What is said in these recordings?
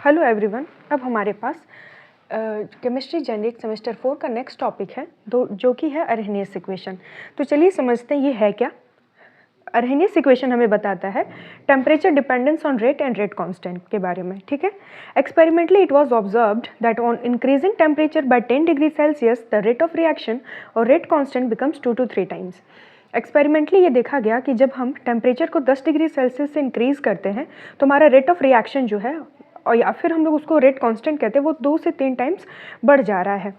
Hello everyone, अब हमारे पास chemistry generic semester 4 का नेक्स्ट टॉपिक है जो कि है अरहेनियस इक्वेशन। तो चलिए समझते हैं ये है क्या। अरहेनियस इक्वेशन हमें बताता है temperature dependence on rate and rate constant के बारे में, ठीक है। Experimentally it was observed that on increasing temperature by 10 degree Celsius the rate of reaction और rate constant becomes 2 to 3 times. Experimentally ये देखा गया कि जब हम टेम्परेचर को 10 डिग्री सेल्सियस से इंक्रीज़ करते हैं तो हमारा रेट ऑफ रिएक्शन जो है, और या फिर हम लोग उसको रेट कांस्टेंट कहते हैं, वो 2 से 3 टाइम्स बढ़ जा रहा है।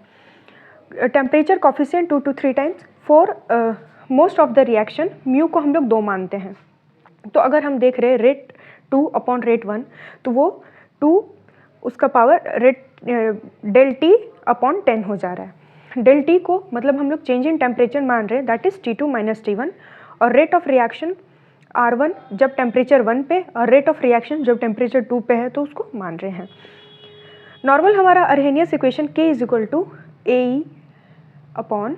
Temperature coefficient 2 to 3 times for most of the reaction, mu को हम लोग 2 मानते हैं। तो अगर हम देख रहे हैं रेट 2 अपॉन रेट 1, तो वो 2 उसका power rate del t upon 10 हो जा रहा है। डेल टी को मतलब हम लोग चेंज इन टेम्परेचर मान रहे हैं, that is T2 minus T1, और रेट ऑफ रिएक्शन R1 जब टेम्परेचर 1 पे और रेट ऑफ रिएक्शन जब टेम्परेचर 2 पे है तो उसको मान रहे हैं। नॉर्मल हमारा Arrhenius equation K is equal to AE upon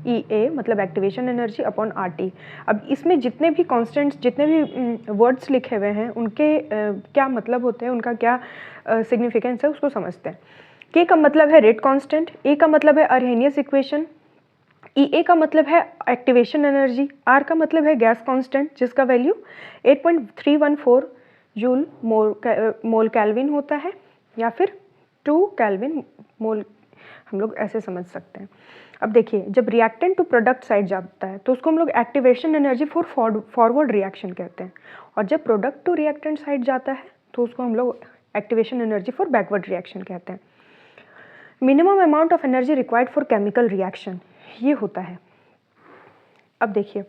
EA मतलब एक्टिवेशन एनर्जी अपॉन RT। अब इसमें जितने भी कॉन्स्टेंट्स, जितने भी वर्ड्स लिखे हुए हैं उनके क्या मतलब होते हैं, उनका क्या सिग्निफिकेंस है, उसको समझते हैं। K का मतलब है रेट कांस्टेंट, A का मतलब है अरहेनियस इक्वेशन, EA का मतलब है एक्टिवेशन एनर्जी, R का मतलब है गैस कांस्टेंट जिसका वैल्यू 8.314 जूल मोल केल्विन होता है, या फिर 2 केल्विन मोल, हम लोग ऐसे समझ सकते हैं। अब देखिए, जब रिएक्टेंट टू प्रोडक्ट साइड जाता है तो उसको हम लोग activation energy for forward reaction कहते हैं, और जब प्रोडक्ट टू रिएक्टेंट साइड जाता है तो उसको हम लोग activation energy for backward reaction कहते हैं। Minimum amount of energy required for chemical reaction ये होता है। अब देखिए,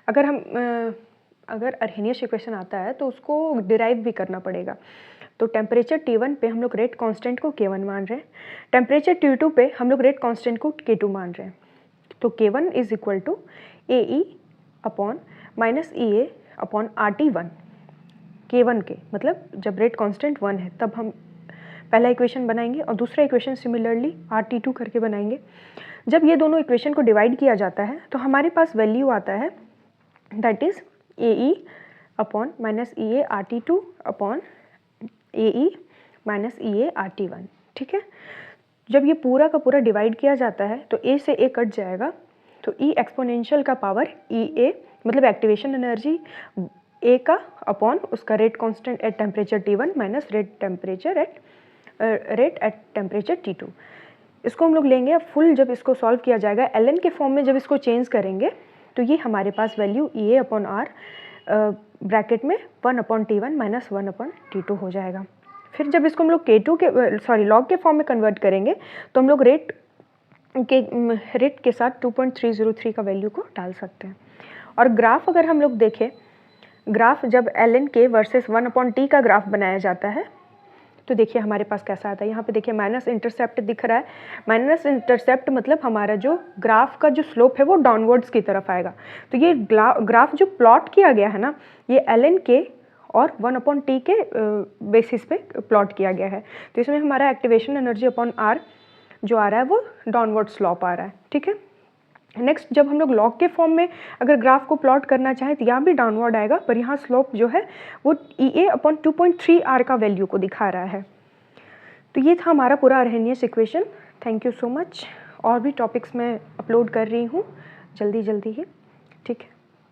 अगर अरहेनियस इक्वेशन आता है तो उसको डिराइव भी करना पड़ेगा। तो टेम्परेचर T1 पे हम लोग रेट कांस्टेंट को K1 मान रहे हैं, टेम्परेचर T2 पे हम लोग रेट कांस्टेंट को K2 मान रहे हैं। तो K1 is equal to AE upon minus EA upon RT1। K1 के मतलब जब रेट कांस्टेंट 1 है तब हम पहला इक्वेशन बनाएंगे और दूसरा इक्वेशन सिमिलरली RT2 करके बनाएंगे। जब ये दोनों इक्वेशन को डिवाइड किया जाता है तो हमारे पास वैल्यू आता है, that is AE upon minus EA RT2 upon AE minus EA RT1, ठीक है। जब ये पूरा का पूरा डिवाइड किया जाता है तो A से A कट जाएगा, तो E एक्सपोनेंशियल का पावर EA मतलब एक्टिवेशन एनर्जी A का अपॉन उसका rate constant at temperature T1 minus rate at temperature T2। इसको हम लोग लेंगे फुल, जब इसको सॉल्व किया जाएगा ln के फॉर्म में, जब इसको चेंज करेंगे तो ये हमारे पास value EA upon R bracket में 1 upon T1 minus 1 upon T2 हो जाएगा। फिर जब इसको हम लोग लॉग के फॉर्म में कन्वर्ट करेंगे तो हम लोग रेट के साथ 2.303 का वैल्यू को डाल सकते हैं। और ग्राफ अगर हम लोग देखें, ग्राफ जब ln के वर्सेस 1 अपॉन T का ग्राफ बनाया जाता है तो देखिए हमारे पास कैसा आता है। यहाँ पे देखिए माइनस इंटरसेप्ट दिख रहा है। माइनस इंटरसेप्ट मतलब हमारा जो ग्राफ का जो स्लोप है वो डाउनवर्ड्स की तरफ आएगा। तो ये ग्राफ जो प्लॉट किया गया है ना, ये ln के और 1 अपॉन T के बेसिस पे प्लॉट किया गया है। तो इसमें हमारा एक्टिवेशन एनर्जी अपॉन R जो आ रहा है वो डाउनवर्ड स्लोप आ रहा है, ठीक है। नेक्स्ट, जब हम लोग लॉग के फॉर्म में अगर ग्राफ को प्लॉट करना चाहें तो यहाँ भी डाउनवर्ड आएगा, पर यहाँ स्लोप जो है वो EA अपॉन 2.3 R का वैल्यू को दिखा रहा है। तो ये था हमारा पूरा Arrhenius equation. Thank you so much. और भी टॉपिक्स मैं अपलोड कर रही हूँ जल्दी ही, ठीक है।